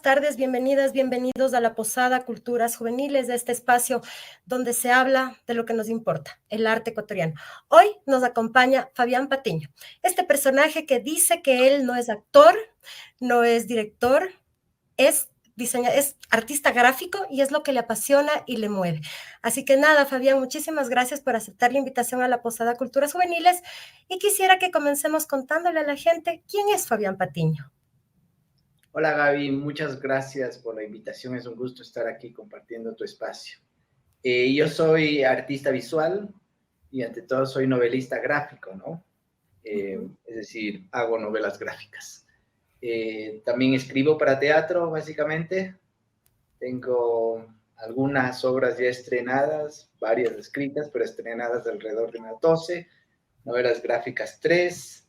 tardes, bienvenidas, bienvenidos a la Posada Culturas Juveniles, de este espacio donde se habla de lo que nos importa, el arte ecuatoriano. Hoy nos acompaña Fabián Patiño, este personaje que dice que él no es actor, no es director, es artista gráfico y es lo que le apasiona y le mueve. Así que nada, Fabián, muchísimas gracias por aceptar la invitación a la Posada Culturas Juveniles y quisiera que comencemos contándole a la gente quién es Fabián Patiño. Hola Gaby, muchas gracias por la invitación, es un gusto estar aquí compartiendo tu espacio. Yo soy artista visual y ante todo soy novelista gráfico, ¿no? Es decir, hago novelas gráficas. También escribo para teatro, básicamente. Tengo algunas obras ya estrenadas, varias escritas, pero estrenadas alrededor de unas 12, novelas gráficas 3,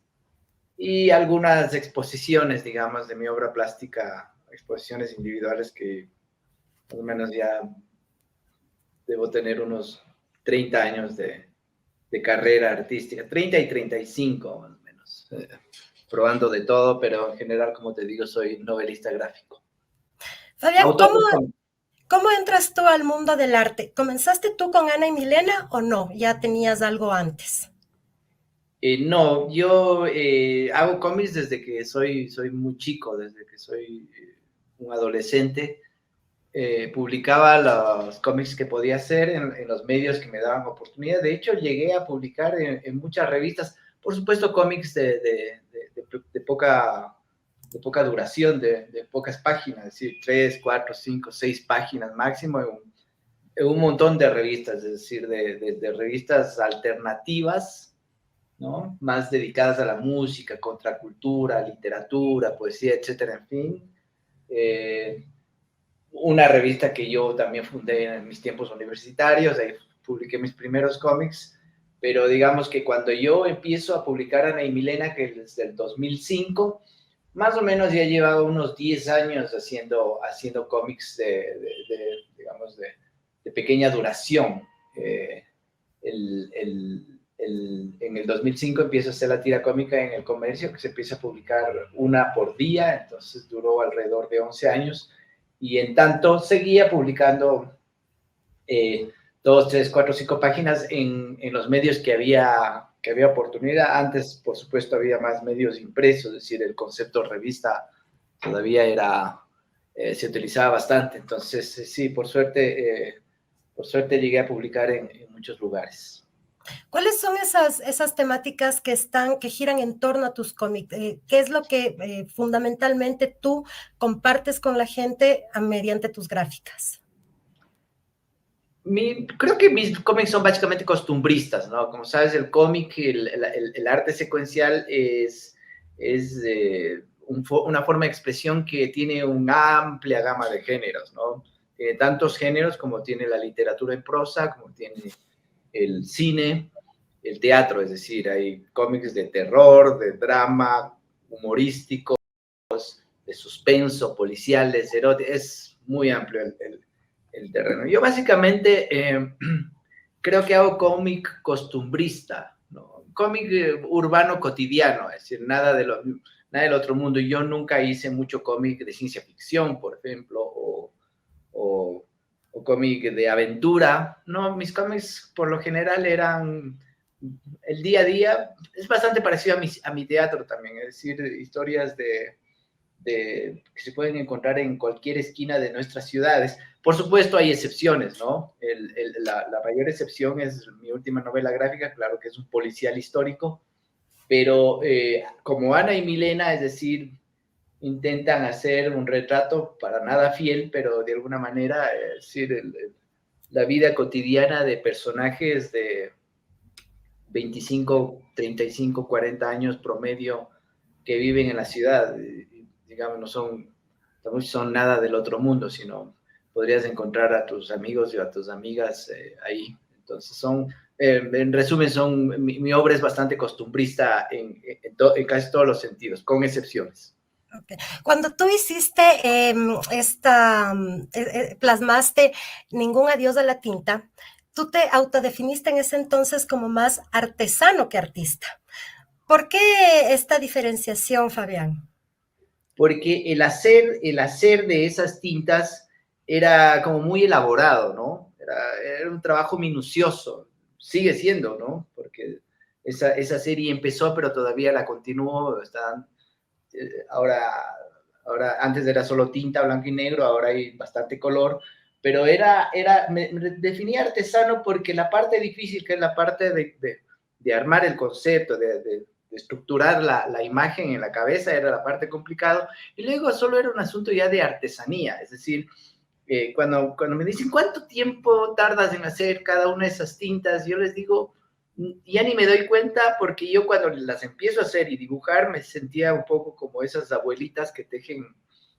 y algunas exposiciones, digamos, de mi obra plástica, exposiciones individuales que más o menos ya debo tener unos 30 años de carrera artística, 30 y 35 más o menos, probando de todo, pero en general, como te digo, soy novelista gráfico. Fabián, ¿cómo entras tú al mundo del arte? ¿Comenzaste tú con Ana y Milena o no? ¿Ya tenías algo antes? No, yo hago cómics desde que soy muy chico, desde que soy un adolescente. Publicaba los cómics que podía hacer en los medios que me daban oportunidad. De hecho, llegué a publicar en muchas revistas, por supuesto, cómics de poca duración, de pocas páginas, es decir, 3, 4, 5, 6 páginas máximo en un montón de revistas, es decir, de revistas alternativas, ¿no? Más dedicadas a la música, contracultura, literatura, poesía, etcétera, en fin. Una revista que yo también fundé en mis tiempos universitarios, ahí publiqué mis primeros cómics, pero digamos que cuando yo empiezo a publicar Ana y Milena, que es desde el 2005, más o menos ya llevaba unos 10 años haciendo cómics digamos, de pequeña duración. En el 2005 empiezo a hacer la tira cómica en El Comercio, que se empieza a publicar una por día, entonces duró alrededor de 11 años, y en tanto seguía publicando 2, 3, 4, 5 páginas en los medios que había oportunidad. Antes, por supuesto, había más medios impresos, es decir, el concepto revista todavía se utilizaba bastante, entonces sí, por suerte llegué a publicar en muchos lugares. ¿Cuáles son esas temáticas que giran en torno a tus cómics? ¿Qué es lo que fundamentalmente tú compartes con la gente mediante tus gráficas? Creo que mis cómics son básicamente costumbristas, ¿no? Como sabes, el cómic, el arte secuencial es una forma de expresión que tiene una amplia gama de géneros, ¿no? Tiene tantos géneros como tiene la literatura en prosa, como tiene el cine, el teatro, es decir, hay cómics de terror, de drama, humorísticos, de suspenso, policiales, eróticos, es muy amplio el terreno. Yo básicamente creo que hago cómic costumbrista, ¿no? Cómic urbano cotidiano, es decir, nada del otro mundo. Yo nunca hice mucho cómic de ciencia ficción, por ejemplo, o cómic de aventura. No, mis cómics por lo general eran el día a día. Es bastante parecido a mi teatro también, es decir, historias que se pueden encontrar en cualquier esquina de nuestras ciudades. Por supuesto, hay excepciones, ¿no? La mayor excepción es mi última novela gráfica, claro que es un policial histórico, pero como Ana y Milena, es decir, intentan hacer un retrato para nada fiel, pero de alguna manera, es decir, la vida cotidiana de personajes de 25, 35, 40 años promedio que viven en la ciudad. Digamos, no son nada del otro mundo, sino podrías encontrar a tus amigos y a tus amigas ahí. Entonces en resumen, mi obra es bastante costumbrista en casi todos los sentidos, con excepciones. Okay. Cuando tú hiciste plasmaste Ningún adiós a la tinta, tú te autodefiniste en ese entonces como más artesano que artista. ¿Por qué esta diferenciación, Fabián? porque el hacer de esas tintas era como muy elaborado, ¿no? Era un trabajo minucioso, sigue siendo, ¿no? Porque esa serie empezó, pero todavía la continúo, ahora, antes era solo tinta, blanco y negro, ahora hay bastante color, pero me definía artesano porque la parte difícil, que es la parte de armar el concepto, de estructurar la imagen en la cabeza, era la parte complicada, y luego solo era un asunto ya de artesanía, es decir, cuando me dicen cuánto tiempo tardas en hacer cada una de esas tintas, yo les digo, ya ni me doy cuenta, porque yo cuando las empiezo a hacer y dibujar me sentía un poco como esas abuelitas que tejen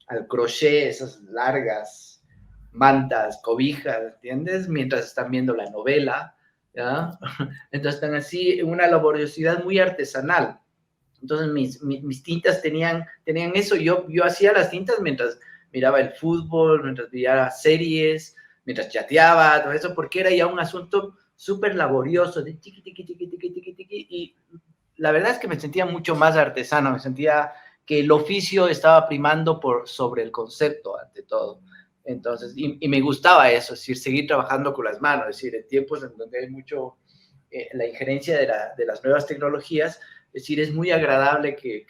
al crochet esas largas mantas, cobijas, ¿entiendes? Mientras están viendo la novela, ¿ya? Entonces están así, una laboriosidad muy artesanal. Entonces mis tintas tenían eso. Yo hacía las tintas mientras miraba el fútbol, mientras veía series, mientras chateaba, todo eso, porque era ya un asunto súper laborioso, de tiqui, tiqui, tiqui, tiqui, tiqui, tiqui, y la verdad es que me sentía mucho más artesano, me sentía que el oficio estaba primando sobre el concepto, ante todo. Entonces, y me gustaba eso, es decir, seguir trabajando con las manos, es decir, en tiempos en donde hay mucho la injerencia de las nuevas tecnologías, es decir, es muy agradable que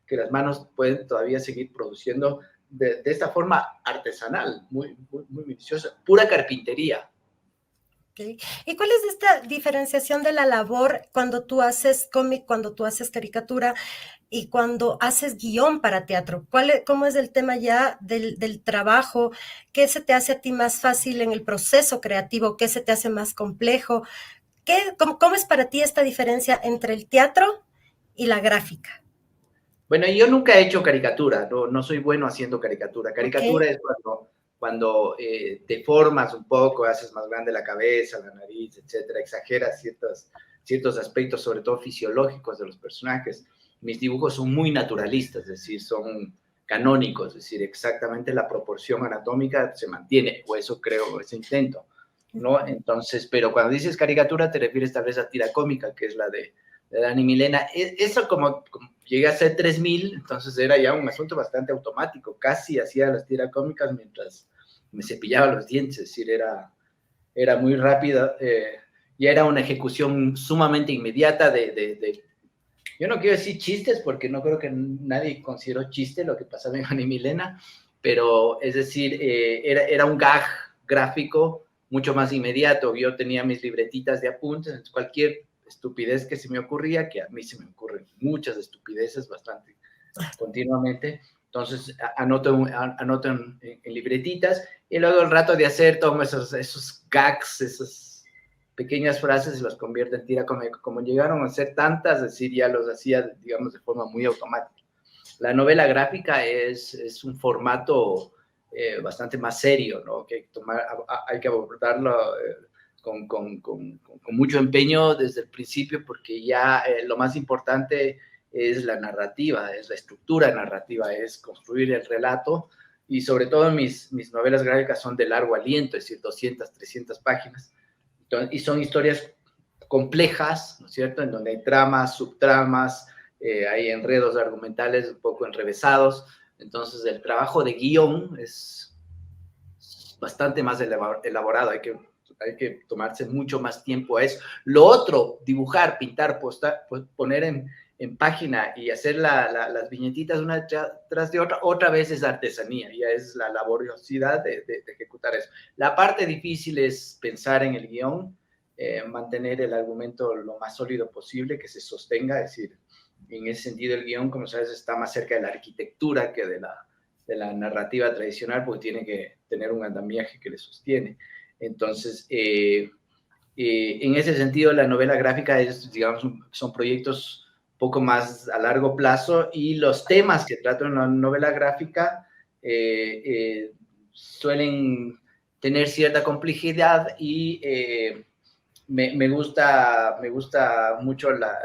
las manos pueden todavía seguir produciendo de esta forma artesanal, muy minuciosa, pura carpintería. Okay. ¿Y cuál es esta diferenciación de la labor cuando tú haces cómic, cuando tú haces caricatura y cuando haces guión para teatro? ¿Cómo es el tema ya del trabajo? ¿Qué se te hace a ti más fácil en el proceso creativo? ¿Qué se te hace más complejo? ¿Cómo es para ti esta diferencia entre el teatro y la gráfica? Bueno, yo nunca he hecho caricatura, no soy bueno haciendo caricatura. Ok, Caricatura es cuando te formas un poco, haces más grande la cabeza, la nariz, etcétera, exageras ciertos aspectos, sobre todo fisiológicos de los personajes. Mis dibujos son muy naturalistas, es decir, son canónicos, es decir, exactamente la proporción anatómica se mantiene, o eso creo, eso intento, ¿no? Entonces, pero cuando dices caricatura te refieres tal vez a tira cómica, que es la de Dani Milena. Eso como llegué a hacer 3000, entonces era ya un asunto bastante automático, casi hacía las tiras cómicas mientras me cepillaba los dientes, es decir, era muy rápida, y era una ejecución sumamente inmediata yo no quiero decir chistes, porque no creo que nadie consideró chiste lo que pasaba en Dani Milena, pero es decir, era un gag gráfico mucho más inmediato. Yo tenía mis libretitas de apuntes, entonces cualquier estupidez que se me ocurría, que a mí se me ocurren muchas estupideces bastante continuamente, entonces anoto en libretitas, y luego el rato de hacer tomo esos gags, esas pequeñas frases, y los convierto en tira cómica. Como llegaron a ser tantas, es decir, ya los hacía, digamos, de forma muy automática. La novela gráfica es un formato bastante más serio, ¿no? Que hay que abordarlo con mucho empeño desde el principio, porque ya lo más importante es la narrativa, es la estructura narrativa, es construir el relato, y sobre todo mis novelas gráficas son de largo aliento, es decir, 200, 300 páginas, y son historias complejas, ¿no es cierto?, en donde hay tramas, subtramas, hay enredos argumentales un poco enrevesados. Entonces el trabajo de guión es bastante más elaborado, hay que tomarse mucho más tiempo a eso. Lo otro, dibujar, pintar, poner en página y hacer las viñetitas una tras de otra vez es artesanía, ya es la laboriosidad de ejecutar eso. La parte difícil es pensar en el guión, mantener el argumento lo más sólido posible, que se sostenga, es decir, en ese sentido el guión, como sabes, está más cerca de la arquitectura que de la narrativa tradicional, porque tiene que tener un andamiaje que le sostiene. Entonces, en ese sentido, la novela gráfica digamos, son proyectos un poco más a largo plazo, y los temas que trato en la novela gráfica suelen tener cierta complejidad, y me gusta mucho la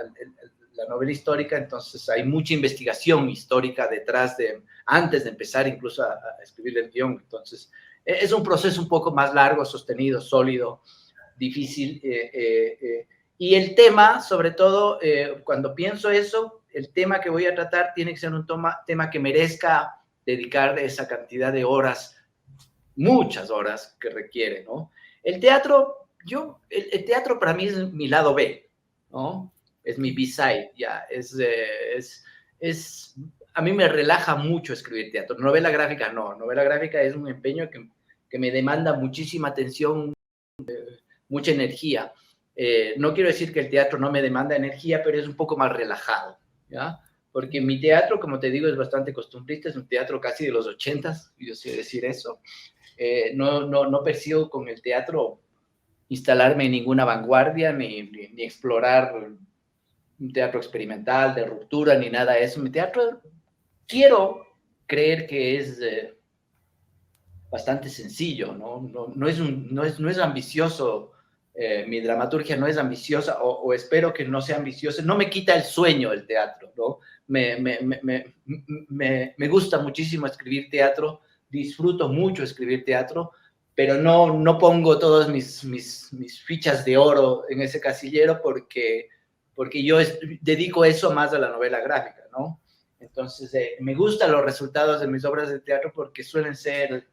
novela histórica, entonces hay mucha investigación histórica detrás antes de empezar incluso a escribir el guión. Entonces, es un proceso un poco más largo, sostenido, sólido, difícil. Y el tema, sobre todo, cuando pienso eso, el tema que voy a tratar tiene que ser un tema que merezca dedicar esa cantidad de horas, muchas horas que requiere, ¿no? El teatro, el teatro para mí es mi lado B, ¿no? Es mi B-side, ya, a mí me relaja mucho escribir teatro. Novela gráfica no, novela gráfica es un empeño que me demanda muchísima atención, mucha energía. No quiero decir que el teatro no me demanda energía, pero es un poco más relajado, ¿ya? Porque mi teatro, como te digo, es bastante costumbrista, es un teatro casi de los 80s, yo sé decir eso. No persigo con el teatro instalarme en ninguna vanguardia, ni explorar un teatro experimental, de ruptura, ni nada de eso. Mi teatro, quiero creer que es bastante sencillo, ¿no? No es ambicioso, mi dramaturgia no es ambiciosa, o espero que no sea ambiciosa. No me quita el sueño el teatro, ¿no? Me gusta muchísimo escribir teatro, disfruto mucho escribir teatro, pero no pongo todas mis fichas de oro en ese casillero porque yo dedico eso más a la novela gráfica, ¿no? Entonces, me gustan los resultados de mis obras de teatro porque suelen ser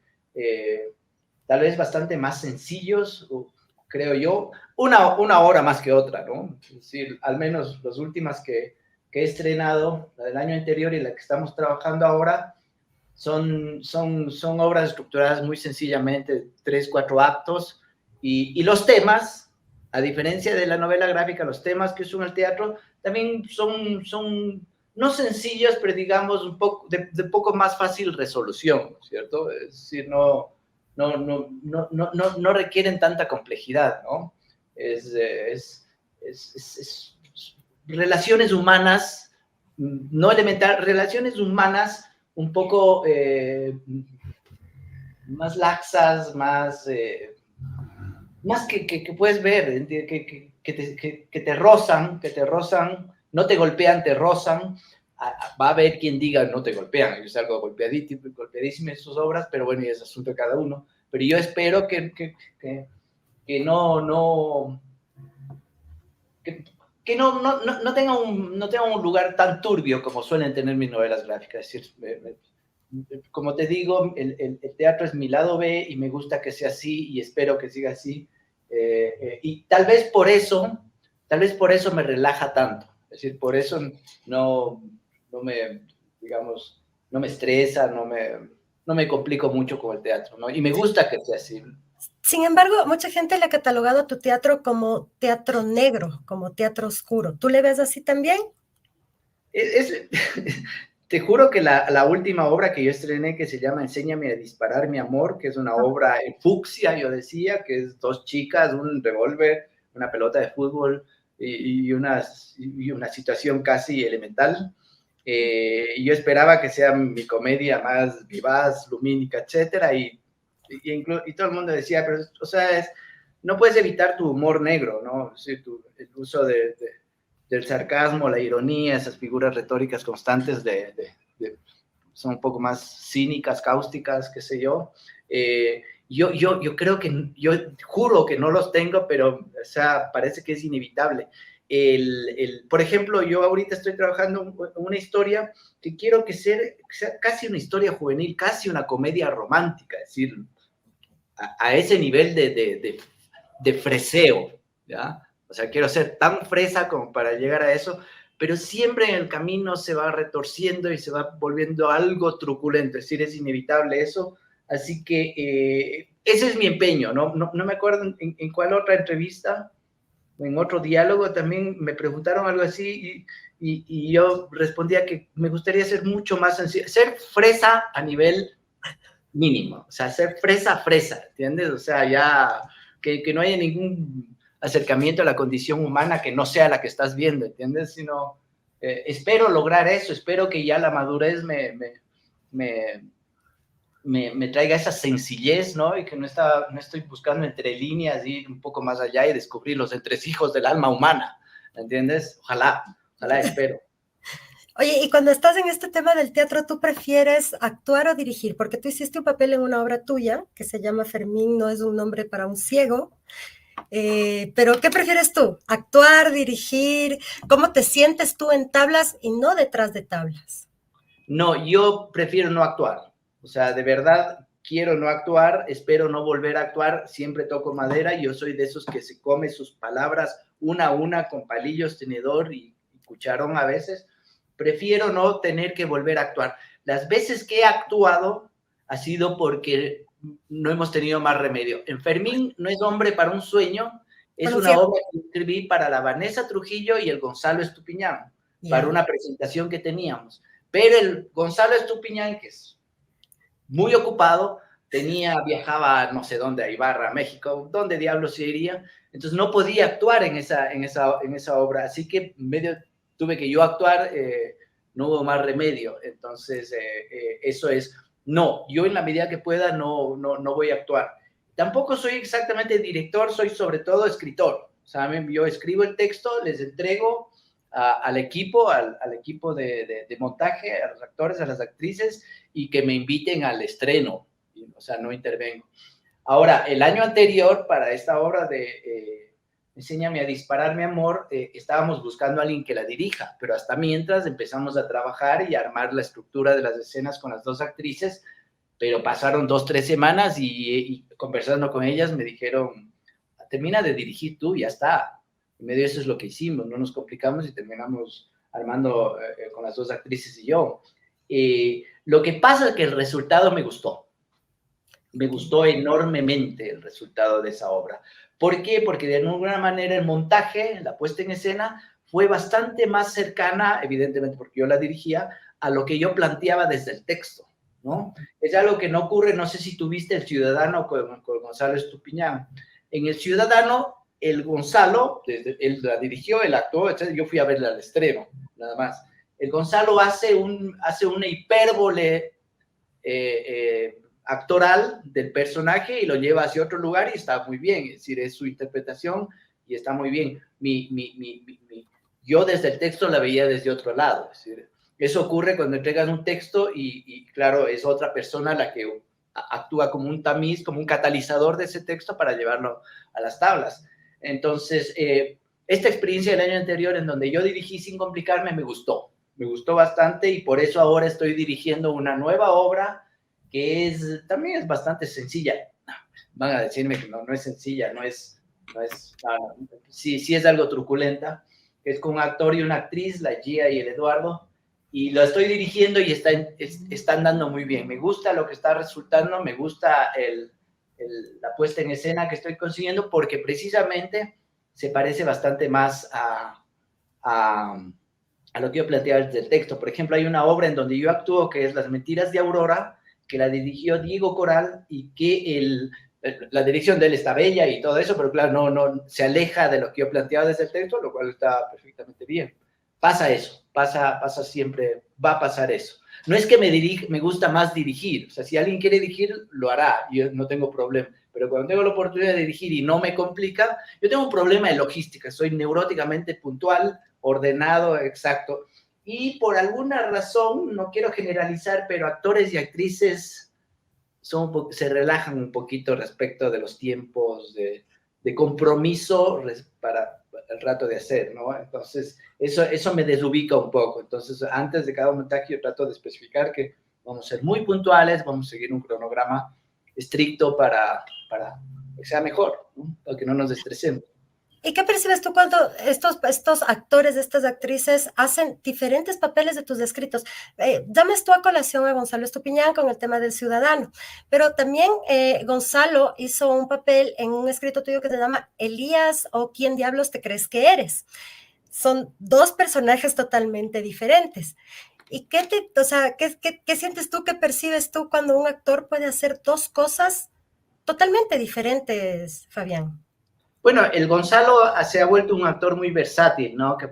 tal vez bastante más sencillos, creo yo, una hora más que otra, ¿no? Es decir, al menos las últimas que he estrenado, la del año anterior y la que estamos trabajando ahora, son obras estructuradas muy sencillamente, 3, 4 actos, y los temas, a diferencia de la novela gráfica, los temas que usan el teatro también son no sencillos, pero digamos un poco de poco más fácil resolución, ¿cierto? Es decir, no requieren tanta complejidad, ¿no? Es relaciones humanas, no elemental, relaciones humanas un poco más laxas, más que puedes ver, que te rozan, no te golpean, te rozan. Va a haber quien diga no te golpean, yo salgo golpeadísimo en sus obras, pero bueno, es asunto de cada uno. Pero yo espero que no tenga un lugar tan turbio como suelen tener mis novelas gráficas. Es decir, como te digo, el teatro es mi lado B y me gusta que sea así y espero que siga así. Y tal vez por eso me relaja tanto. Es decir, por eso no me, digamos, no me estresa, no me complico mucho con el teatro, ¿no? Y me gusta que sea así. Sin embargo, mucha gente le ha catalogado a tu teatro como teatro negro, como teatro oscuro. ¿Tú le ves así también? Te juro que la última obra que yo estrené, que se llama Enséñame a disparar, mi amor, que es una obra en fucsia, yo decía, que es 2 chicas, un revólver, una pelota de fútbol y una situación casi elemental. Yo esperaba que sea mi comedia más vivaz, lumínica, etcétera, y todo el mundo decía, pero, o sea, no puedes evitar tu humor negro, ¿no? Sí, el uso del sarcasmo, la ironía, esas figuras retóricas constantes son un poco más cínicas, cáusticas, qué sé yo. Yo creo que, yo juro que no los tengo, pero, o sea, parece que es inevitable. Por ejemplo, yo ahorita estoy trabajando una historia que quiero que sea casi una historia juvenil, casi una comedia romántica, es decir, a ese nivel de freseo, ¿ya? O sea, quiero ser tan fresa como para llegar a eso, pero siempre en el camino se va retorciendo y se va volviendo algo truculento, es decir, es inevitable eso. Así que ese es mi empeño, ¿no? No me acuerdo en cuál otra entrevista, en otro diálogo también me preguntaron algo así y yo respondía que me gustaría ser mucho más sencillo, ser fresa a nivel mínimo, o sea, ser fresa, ¿entiendes? O sea, ya que no haya ningún acercamiento a la condición humana que no sea la que estás viendo, ¿entiendes? Sino, espero lograr eso, espero que ya la madurez me traiga esa sencillez, ¿no? Y que no estoy buscando entre líneas, ir un poco más allá y descubrir los entresijos del alma humana, ¿entiendes? Ojalá, espero. Oye, y cuando estás en este tema del teatro, ¿tú prefieres actuar o dirigir? Porque tú hiciste un papel en una obra tuya que se llama Fermín, no es un nombre para un ciego. Pero ¿qué prefieres tú? ¿Actuar, dirigir? ¿Cómo te sientes tú en tablas y no detrás de tablas? No, yo prefiero no actuar. O sea, de verdad quiero no actuar, espero no volver a actuar, siempre toco madera. Yo soy de esos que se come sus palabras una a una con palillos, tenedor y cucharón a veces. Prefiero no tener que volver a actuar. Las veces que he actuado ha sido porque no hemos tenido más remedio. En Fermín no es hombre para un sueño, es una obra que escribí para la Vanessa Trujillo y el Gonzalo Estupiñán, para una presentación que teníamos. Pero el Gonzalo Estupiñán, que es muy ocupado, viajaba no sé dónde, a Ibarra, México, ¿dónde diablos se iría? Entonces no podía actuar en esa obra, así que medio tuve que yo actuar, no hubo más remedio. Entonces eso es, no, yo en la medida que pueda no voy a actuar. Tampoco soy exactamente director, soy sobre todo escritor. ¿Saben? Yo escribo el texto, les entrego al equipo de montaje, a los actores, a las actrices, y que me inviten al estreno. O sea, no intervengo. Ahora, el año anterior, para esta obra de Enséñame a disparar, mi amor, estábamos buscando a alguien que la dirija, pero hasta mientras empezamos a trabajar y a armar la estructura de las escenas con las dos actrices, pero pasaron 2, 3 semanas y conversando con ellas me dijeron, termina de dirigir tú, ya está. En medio de eso es lo que hicimos, no nos complicamos y terminamos armando con las dos actrices y yo. Lo que pasa es que el resultado me gustó. Me gustó enormemente el resultado de esa obra. ¿Por qué? Porque de alguna manera el montaje, la puesta en escena, fue bastante más cercana, evidentemente porque yo la dirigía, a lo que yo planteaba desde el texto, ¿no? Es algo que no ocurre, no sé si tuviste El Ciudadano con Gonzalo Estupiñán. En El Ciudadano, el Gonzalo, él la dirigió, él actuó, etc. Yo fui a verla al estreno, nada más. El Gonzalo hace una hipérbole actoral del personaje y lo lleva hacia otro lugar y está muy bien, es decir, es su interpretación y está muy bien. Yo desde el texto la veía desde otro lado, es decir, eso ocurre cuando entregan un texto y claro, es otra persona la que actúa como un tamiz, como un catalizador de ese texto para llevarlo a las tablas. Entonces, esta experiencia del año anterior en donde yo dirigí sin complicarme me gustó bastante y por eso ahora estoy dirigiendo una nueva obra que también es bastante sencilla. Van a decirme que no es sencilla, sí es algo truculenta, que es con un actor y una actriz, la Gia y el Eduardo, y lo estoy dirigiendo y están dando muy bien. Me gusta lo que está resultando, me gusta la puesta en escena que estoy consiguiendo, porque precisamente se parece bastante más a lo que yo planteaba desde el texto. Por ejemplo, hay una obra en donde yo actúo que es Las Mentiras de Aurora, que la dirigió Diego Coral y que la dirección de él está bella y todo eso, pero claro, no se aleja de lo que yo planteaba desde el texto, lo cual está perfectamente bien. Pasa eso, pasa siempre, va a pasar eso. No es que me gusta más dirigir, o sea, si alguien quiere dirigir, lo hará, yo no tengo problema, pero cuando tengo la oportunidad de dirigir y no me complica, yo tengo un problema de logística, soy neuróticamente puntual, ordenado, exacto, y por alguna razón, no quiero generalizar, pero actores y actrices se relajan un poquito respecto de los tiempos de compromiso para el rato de hacer, ¿no? Entonces, eso me desubica un poco. Entonces, antes de cada montaje yo trato de especificar que vamos a ser muy puntuales, vamos a seguir un cronograma estricto para que sea mejor, ¿no? Para que no nos estresemos. ¿Y qué percibes tú cuando estos actores, estas actrices hacen diferentes papeles de tus escritos? Llamas tú a colación a Gonzalo Estupiñán con el tema del Ciudadano, pero también Gonzalo hizo un papel en un escrito tuyo que se llama Elías o ¿Quién diablos te crees que eres? Son dos personajes totalmente diferentes. ¿Y qué sientes tú, qué percibes tú cuando un actor puede hacer dos cosas totalmente diferentes, Fabián? Bueno, el Gonzalo se ha vuelto un actor muy versátil, ¿no? Que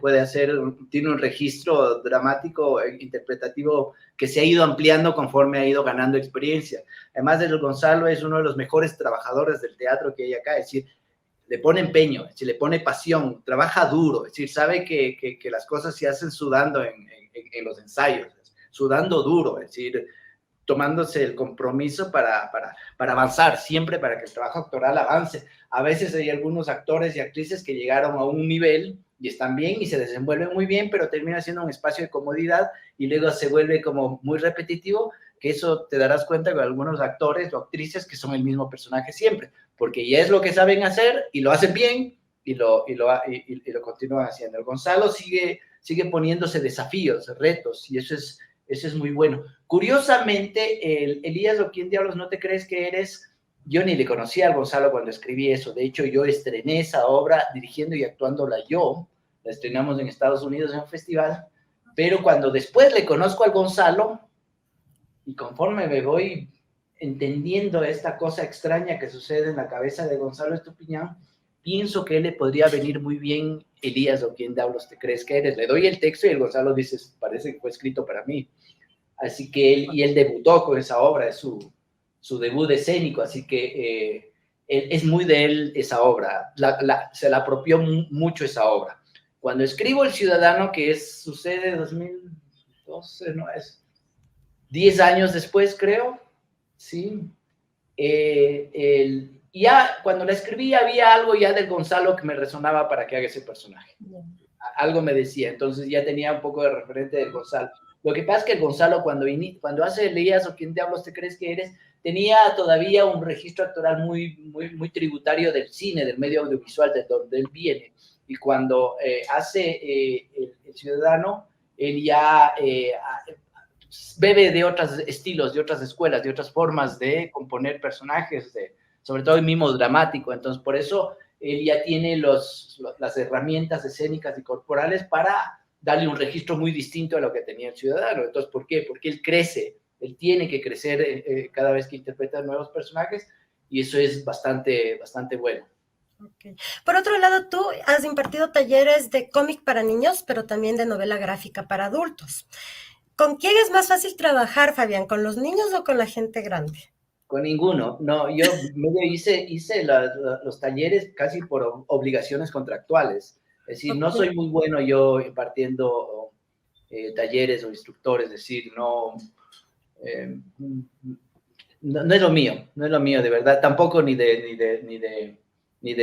tiene un registro dramático, interpretativo, que se ha ido ampliando conforme ha ido ganando experiencia. Además del Gonzalo, es uno de los mejores trabajadores del teatro que hay acá, es decir, le pone empeño, es decir, le pone pasión, trabaja duro, es decir, sabe que las cosas se hacen sudando en los ensayos, sudando duro, es decir, tomándose el compromiso para avanzar, siempre para que el trabajo actoral avance. A veces hay algunos actores y actrices que llegaron a un nivel y están bien y se desenvuelven muy bien, pero termina siendo un espacio de comodidad y luego se vuelve como muy repetitivo, que eso te darás cuenta con algunos actores o actrices que son el mismo personaje siempre, porque ya es lo que saben hacer y lo hacen bien y lo continúan haciendo. El Gonzalo sigue poniéndose desafíos, retos, y eso es muy bueno. Curiosamente, el Elías o quién diablos no te crees que eres, yo ni le conocía al Gonzalo cuando escribí eso. De hecho, yo estrené esa obra dirigiendo y actuándola yo. La estrenamos en Estados Unidos en un festival. Pero cuando después le conozco al Gonzalo, y conforme me voy entendiendo esta cosa extraña que sucede en la cabeza de Gonzalo Estupiñán, pienso que él le podría venir muy bien Elías o quién diablos te crees que eres. Le doy el texto y el Gonzalo dice, parece que fue escrito para mí. Así que él debutó con esa obra, es su debut escénico, así que es muy de él esa obra, se la apropió mucho esa obra. Cuando escribo El Ciudadano, que sucede en 2012, no es 10 años después, creo, sí, ya cuando la escribí había algo ya del Gonzalo que me resonaba para que haga ese personaje. Algo me decía, entonces ya tenía un poco de referente del Gonzalo. Lo que pasa es que el Gonzalo cuando hace Elías o quién diablos te crees que eres, tenía todavía un registro actoral muy tributario del cine, del medio audiovisual, de donde él viene. Y cuando hace el Ciudadano, él ya bebe de otros estilos, de otras escuelas, de otras formas de componer personajes, sobre todo el mimo dramático. Entonces, por eso él ya tiene las herramientas escénicas y corporales para darle un registro muy distinto a lo que tenía el Ciudadano. Entonces, ¿por qué? Porque él crece, él tiene que crecer cada vez que interpreta nuevos personajes, y eso es bastante bueno. Okay. Por otro lado, tú has impartido talleres de cómic para niños, pero también de novela gráfica para adultos. ¿Con quién es más fácil trabajar, Fabián? ¿Con los niños o con la gente grande? Con ninguno. No, yo hice los talleres casi por obligaciones contractuales. Es decir, no soy muy bueno yo impartiendo talleres o instructores, es decir, no es lo mío, no es lo mío, de verdad, tampoco ni de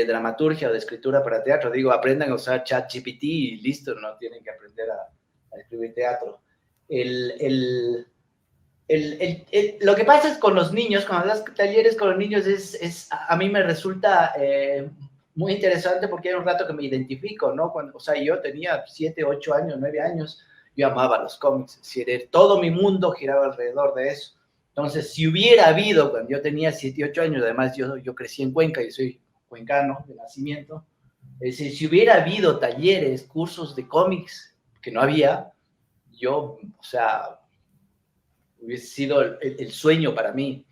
dramaturgia o de escritura para teatro. Digo, aprendan a usar ChatGPT y listo, no tienen que aprender a escribir teatro. Lo que pasa es con los niños, cuando das talleres con los niños, a mí me resulta muy interesante porque hay un rato que me identifico, ¿no? O sea, yo tenía 7, 8 años, 9 años, yo amaba los cómics, es decir, todo mi mundo giraba alrededor de eso. Entonces, si hubiera habido, cuando yo tenía 7, 8 años, además yo crecí en Cuenca y soy cuencano de nacimiento, es decir, si hubiera habido talleres, cursos de cómics, que no había, yo, o sea, hubiese sido el sueño para mí.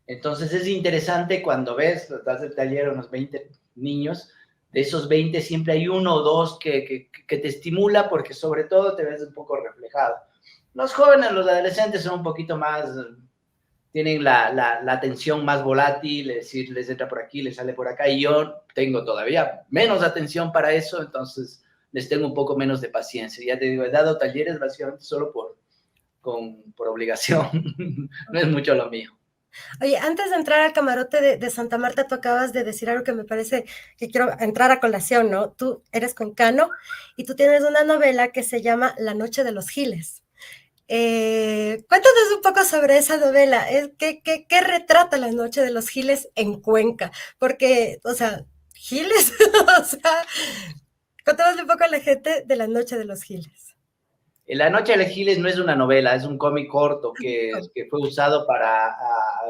Entonces es interesante cuando das el taller a unos 20 niños, de esos 20 siempre hay uno o dos que te estimula porque sobre todo te ves un poco reflejado. Los jóvenes, los adolescentes son un poquito más, tienen la atención más volátil, es decir, les entra por aquí, les sale por acá, y yo tengo todavía menos atención para eso, entonces les tengo un poco menos de paciencia. Ya te digo, he dado talleres básicamente solo por obligación, no es mucho lo mío. Oye, antes de entrar al camarote de Santa Marta, tú acabas de decir algo que me parece que quiero entrar a colación, ¿no? Tú eres cuencano y tú tienes una novela que se llama La Noche de los Giles. Cuéntanos un poco sobre esa novela. ¿Qué retrata La Noche de los Giles en Cuenca? Porque, o sea, Giles, o sea, cuéntanos un poco a la gente de La Noche de los Giles. La Noche de los Giles no es una novela, es un cómic corto que fue usado para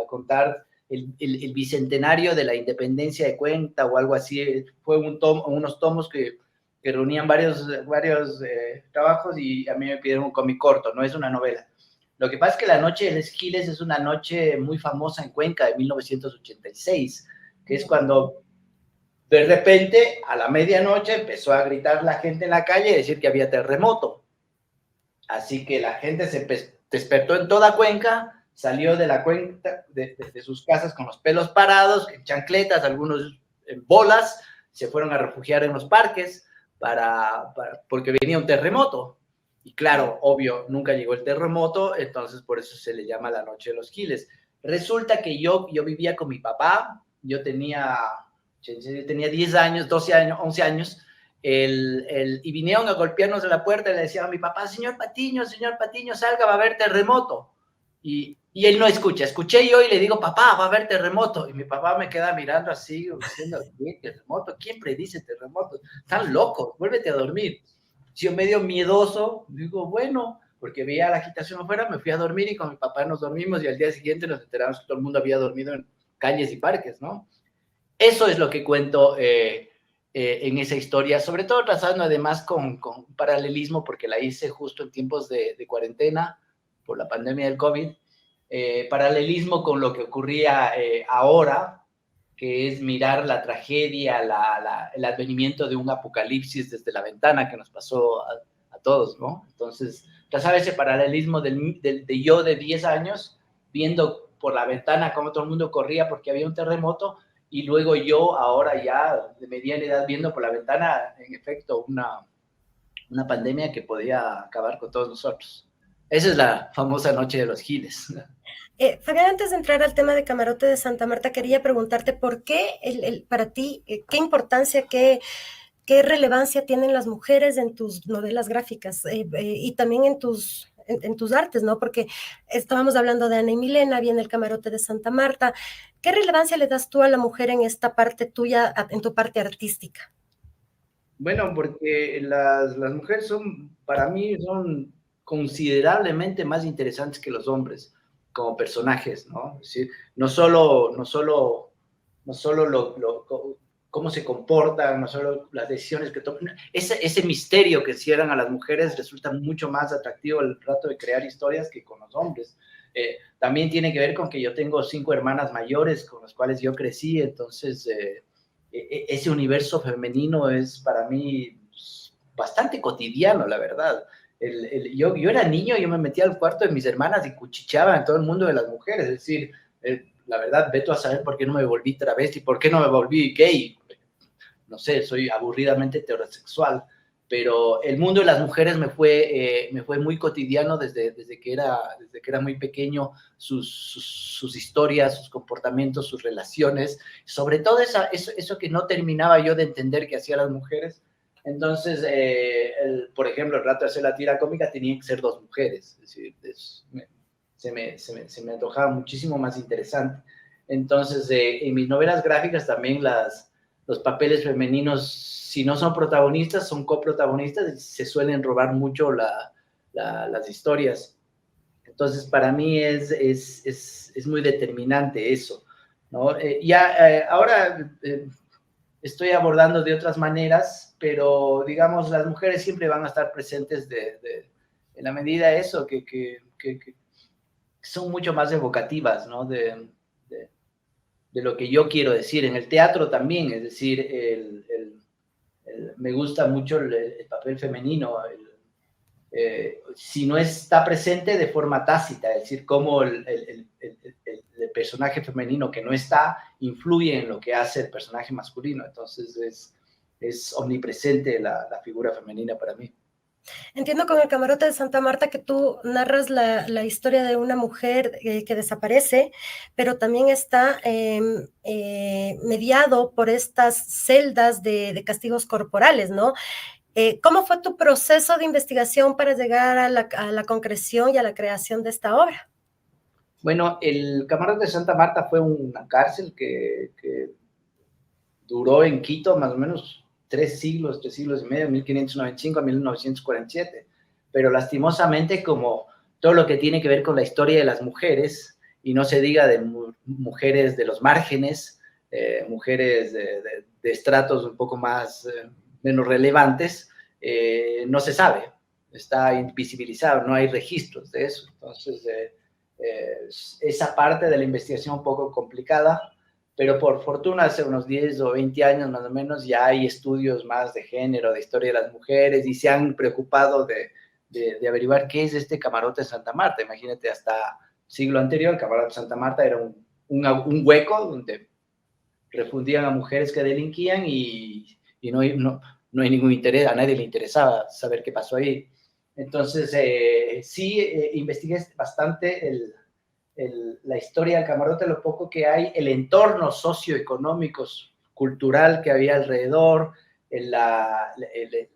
contar el bicentenario de la independencia de Cuenca o algo así. Fue unos tomos que reunían varios trabajos, y a mí me pidieron un cómic corto, no es una novela. Lo que pasa es que La Noche de los Giles es una noche muy famosa en Cuenca de 1986, que es cuando de repente a la medianoche empezó a gritar la gente en la calle y decir que había terremoto. Así que la gente se despertó en toda Cuenca, salió de la Cuenca, de sus casas con los pelos parados, en chancletas, algunos en bolas, se fueron a refugiar en los parques porque venía un terremoto. Y claro, obvio, nunca llegó el terremoto, entonces por eso se le llama La Noche de los Giles. Resulta que yo vivía con mi papá, yo tenía 10 años, 12 años, 11 años, y vinieron a golpearnos en la puerta y le decían a mi papá, señor Patiño, salga, va a haber terremoto. Y él no escucha. Escuché yo y le digo, papá, va a haber terremoto. Y mi papá me queda mirando así, diciendo, ¿qué terremoto? ¿Quién predice terremotos? Están locos, vuélvete a dormir. Yo medio miedoso, digo, bueno, porque veía la agitación afuera, me fui a dormir y con mi papá nos dormimos y al día siguiente nos enteramos que todo el mundo había dormido en calles y parques, ¿no? Eso es lo que cuento en esa historia, sobre todo trazando además con paralelismo, porque la hice justo en tiempos de cuarentena por la pandemia del COVID, paralelismo con lo que ocurría ahora, que es mirar la tragedia, el advenimiento de un apocalipsis desde la ventana que nos pasó a todos, ¿no? Entonces, trazaba ese paralelismo de yo de 10 años, viendo por la ventana cómo todo el mundo corría porque había un terremoto, y luego yo ahora ya de mediana edad viendo por la ventana, en efecto, una pandemia que podía acabar con todos nosotros. Esa es la famosa noche de los giles. Fabián, antes de entrar al tema de Camarote de Santa Marta, quería preguntarte por qué para ti, qué importancia, qué relevancia tienen las mujeres en tus novelas gráficas y también en tus artes, ¿no? Porque estábamos hablando de Ana y Milena, viene el Camarote de Santa Marta. ¿Qué relevancia le das tú a la mujer en esta parte tuya, en tu parte artística? Bueno, porque las mujeres para mí, son considerablemente más interesantes que los hombres como personajes, ¿no? Es decir, no solo cómo se comportan, no solo las decisiones que toman, ese misterio que cierran a las mujeres resulta mucho más atractivo al rato de crear historias que con los hombres. También tiene que ver con que yo tengo 5 hermanas mayores con las cuales yo crecí, entonces ese universo femenino es para mí bastante cotidiano, la verdad. Yo era niño, yo me metía al cuarto de mis hermanas y cuchicheaba en todo el mundo de las mujeres, es decir, la verdad, veto a saber por qué no me volví travesti, por qué no me volví gay. No sé, soy aburridamente heterosexual, pero el mundo de las mujeres me fue muy cotidiano desde que era muy pequeño, sus historias, sus comportamientos, sus relaciones, sobre todo eso que no terminaba yo de entender que hacían las mujeres. Entonces, por ejemplo, el rato de hacer la tira cómica tenían que ser 2 mujeres, es decir, se me antojaba muchísimo más interesante. Entonces, en mis novelas gráficas también los papeles femeninos, si no son protagonistas, son coprotagonistas y se suelen robar mucho las historias. Entonces, para mí es muy determinante eso, ¿no? Ahora estoy abordando de otras maneras, pero digamos, las mujeres siempre van a estar presentes en la medida de eso, que son mucho más evocativas, ¿no? De lo que yo quiero decir. En el teatro también, es decir, me gusta mucho el papel femenino, si no está presente de forma tácita, es decir, cómo el personaje femenino que no está influye en lo que hace el personaje masculino. Entonces es omnipresente la figura femenina para mí. Entiendo con el Camarote de Santa Marta que tú narras la historia de una mujer que desaparece, pero también está mediado por estas celdas de castigos corporales, ¿no? ¿Cómo fue tu proceso de investigación para llegar a la concreción y a la creación de esta obra? Bueno, el Camarote de Santa Marta fue una cárcel que duró en Quito más o menos 3 siglos y medio, 1595 a 1947. Pero lastimosamente, como todo lo que tiene que ver con la historia de las mujeres, y no se diga de mujeres de los márgenes, mujeres de estratos un poco menos relevantes, no se sabe, está invisibilizado, no hay registros de eso. Entonces, esa parte de la investigación un poco complicada, pero por fortuna hace unos 10 o 20 años más o menos ya hay estudios más de género, de historia de las mujeres, y se han preocupado de averiguar qué es este Camarote de Santa Marta. Imagínate, hasta siglo anterior, el Camarote de Santa Marta era un hueco donde refundían a mujeres que delinquían y no hay ningún interés, a nadie le interesaba saber qué pasó ahí. Entonces, sí, investigué bastante la historia del Camarote, lo poco que hay, el entorno socioeconómico, cultural que había alrededor,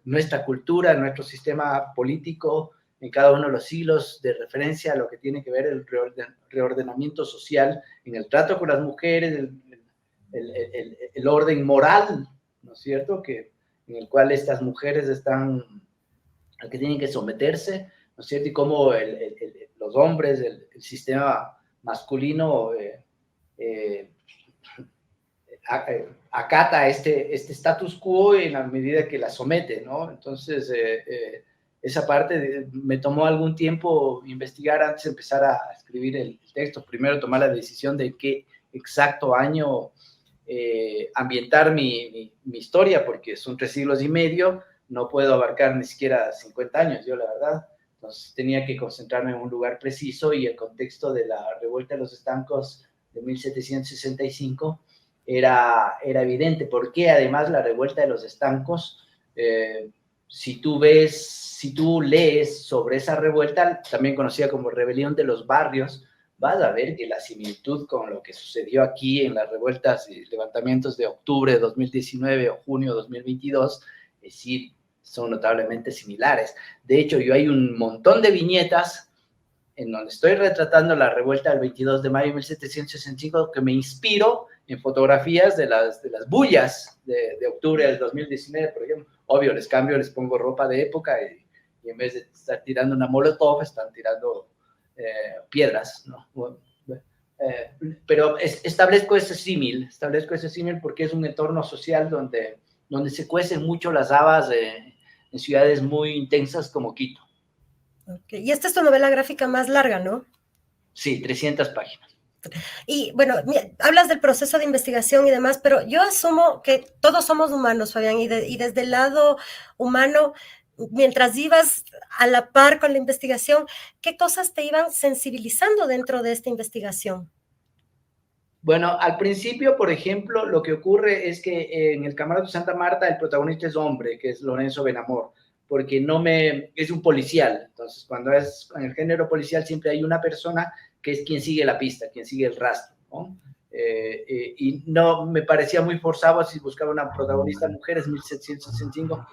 nuestra cultura, nuestro sistema político, en cada uno de los hilos de referencia a lo que tiene que ver el reordenamiento social, en el trato con las mujeres, el orden moral, ¿no es cierto?, en el cual estas mujeres están, al que tienen que someterse, ¿no es cierto?, y cómo los hombres, el sistema masculino acata este status quo en la medida que la somete, ¿no? Entonces, esa parte me tomó algún tiempo investigar antes de empezar a escribir el texto. Primero tomar la decisión de qué exacto año ambientar mi historia, porque son 3 siglos y medio, no puedo abarcar ni siquiera 50 años, yo la verdad. Entonces tenía que concentrarme en un lugar preciso, y el contexto de la revuelta de los estancos de 1765 era evidente, porque además la revuelta de los estancos, si tú lees sobre esa revuelta, también conocida como rebelión de los barrios, vas a ver que la similitud con lo que sucedió aquí en las revueltas y levantamientos de octubre de 2019 o junio de 2022, es decir, son notablemente similares. De hecho, yo hay un montón de viñetas en donde estoy retratando la revuelta del 22 de mayo de 1765, que me inspiro en fotografías de las bullas de octubre del 2019, por ejemplo. Obvio, les pongo ropa de época, y en vez de estar tirando una molotov, están tirando piedras, ¿no? Pero establezco ese símil porque es un entorno social donde se cuecen mucho las habas en ciudades muy intensas como Quito. Okay. Y esta es tu novela gráfica más larga, ¿no? Sí, 300 páginas. Y bueno, hablas del proceso de investigación y demás, pero yo asumo que todos somos humanos, Fabián, y desde el lado humano, mientras ibas a la par con la investigación, ¿qué cosas te iban sensibilizando dentro de esta investigación? Bueno, al principio, por ejemplo, lo que ocurre es que en el Camarote Santa Marta el protagonista es hombre, que es Lorenzo Benamor, porque es un policial. Entonces, cuando es en el género policial, siempre hay una persona que es quien sigue la pista, quien sigue el rastro, ¿no? Y no me parecía muy forzado si buscaba una protagonista mujer, es 1765,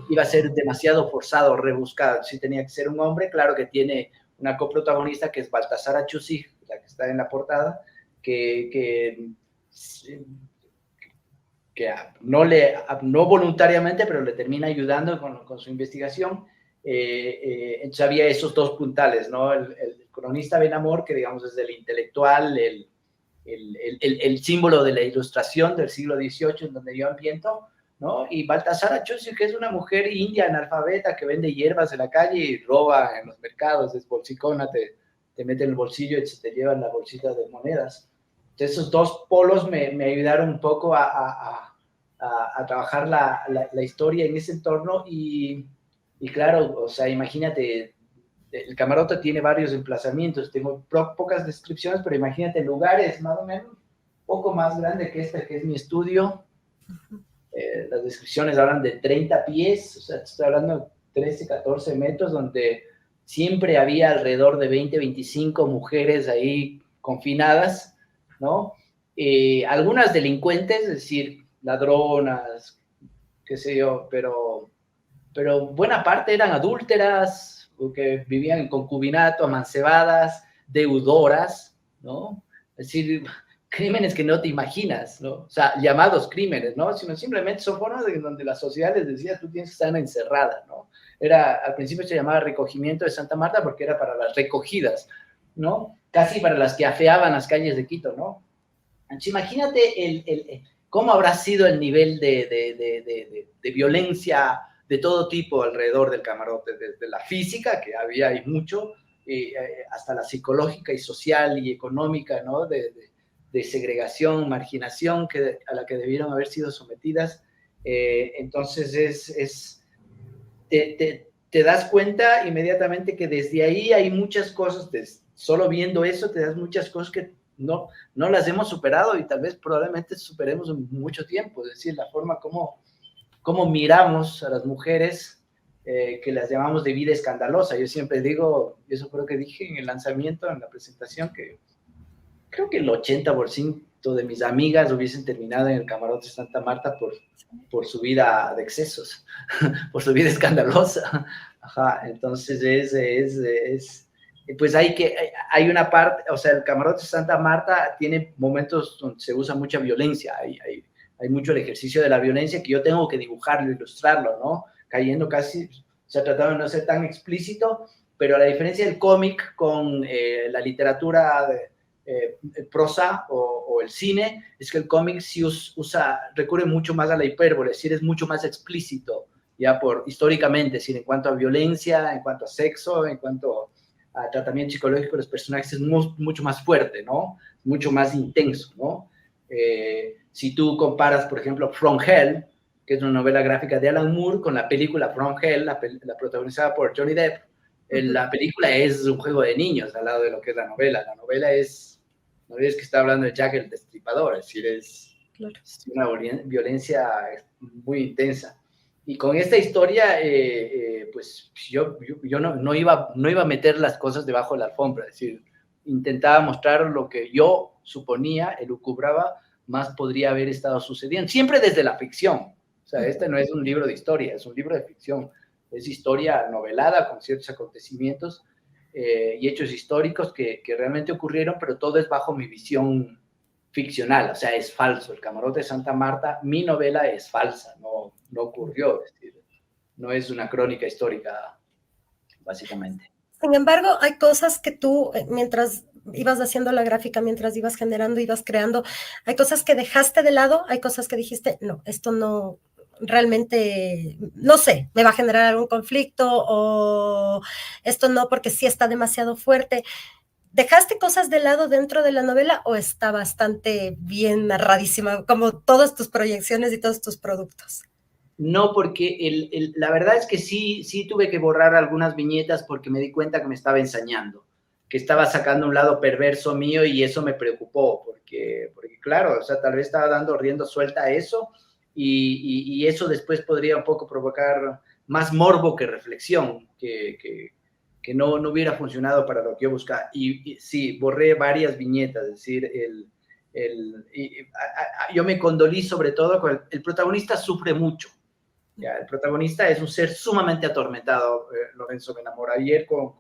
iba a ser demasiado forzado, rebuscado. Si tenía que ser un hombre, claro que tiene una coprotagonista que es Baltasara Achusij, la que está en la portada, que no voluntariamente, pero le termina ayudando con su investigación. Entonces había esos dos puntales, ¿no? El cronista Benamor, que digamos es el intelectual, el símbolo de la ilustración del siglo XVIII, en donde yo ambiento, ¿no? Y Baltasar Achusij, que es una mujer india analfabeta que vende hierbas en la calle y roba en los mercados, es bolsicona, te mete en el bolsillo y se te llevan la bolsita de monedas. Entonces, esos dos polos me ayudaron un poco a trabajar la historia en ese entorno, y claro, o sea, imagínate, el Camarote tiene varios emplazamientos, tengo pocas descripciones, pero imagínate lugares más o menos, poco más grande que este, que es mi estudio. Las descripciones hablan de 30 pies, o sea, estoy hablando de 13, 14 metros, donde siempre había alrededor de 20, 25 mujeres ahí confinadas, ¿no? Algunas delincuentes, es decir, ladronas, qué sé yo, pero buena parte eran adúlteras, que vivían en concubinato, amancebadas, deudoras, ¿no? Es decir, crímenes que no te imaginas, ¿no? O sea, llamados crímenes, ¿no? Sino simplemente son formas en donde la sociedad les decía, tú tienes que estar encerrada, ¿no? Al principio se llamaba recogimiento de Santa Marta porque era para las recogidas, ¿no? Casi para las que afeaban las calles de Quito, ¿no? Entonces, imagínate cómo habrá sido el nivel de violencia de todo tipo alrededor del Camarote, desde la física, que había y mucho, hasta la psicológica y social y económica, ¿no? De segregación, marginación a la que debieron haber sido sometidas. Entonces, te das cuenta inmediatamente que desde ahí hay muchas cosas, solo viendo eso te das muchas cosas que no las hemos superado y tal vez probablemente superemos en mucho tiempo. Es decir, la forma como miramos a las mujeres, que las llamamos de vida escandalosa. Yo siempre digo, y eso creo que dije en el lanzamiento, en la presentación, que creo que el 80%, de mis amigas hubiesen terminado en el camarote Santa Marta por su vida de excesos, por su vida escandalosa. Ajá, entonces pues hay una parte, o sea, el camarote Santa Marta tiene momentos donde se usa mucha violencia, hay mucho el ejercicio de la violencia que yo tengo que dibujarlo, ilustrarlo, ¿no? Cayendo casi, o sea, tratando de no ser tan explícito, pero la diferencia del cómic con la literatura prosa o el cine es que el cómic sí recurre mucho más a la hipérbole, es decir, es mucho más explícito, ya históricamente, es decir, en cuanto a violencia, en cuanto a sexo, en cuanto a tratamiento psicológico de los personajes, es mucho más fuerte, ¿no? Mucho más intenso, ¿no? Si tú comparas, por ejemplo, From Hell, que es una novela gráfica de Alan Moore, con la película From Hell, la protagonizada por Johnny Depp, la película es un juego de niños al lado de lo que es la novela. La novela no es que está hablando de Jack el Destripador, es decir, es una violencia muy intensa. Y con esta historia, pues yo no iba a meter las cosas debajo de la alfombra, es decir, intentaba mostrar lo que yo suponía, elucubraba, más podría haber estado sucediendo, siempre desde la ficción. O sea, este no es un libro de historia, es un libro de ficción, es historia novelada con ciertos acontecimientos y hechos históricos que realmente ocurrieron, pero todo es bajo mi visión ficcional, o sea, es falso. El camarote de Santa Marta, mi novela es falsa, no ocurrió, es decir, no es una crónica histórica, básicamente. Sin embargo, hay cosas que tú, mientras ibas haciendo la gráfica, mientras ibas generando, ibas creando, hay cosas que dejaste de lado, hay cosas que dijiste, no, esto no, realmente, no sé, me va a generar algún conflicto o esto no, porque sí está demasiado fuerte. ¿Dejaste cosas de lado dentro de la novela o está bastante bien narradísima, como todas tus proyecciones y todos tus productos? No, porque la verdad es que sí tuve que borrar algunas viñetas porque me di cuenta que me estaba ensañando, que estaba sacando un lado perverso mío y eso me preocupó, porque claro, o sea, tal vez estaba dando rienda suelta a eso y eso después podría un poco provocar más morbo que reflexión, que no hubiera funcionado para lo que yo buscaba. Y sí, borré varias viñetas, es decir, yo me condolí sobre todo con el protagonista sufre mucho. Ya, el protagonista es un ser sumamente atormentado. Lorenzo me enamora. Ayer con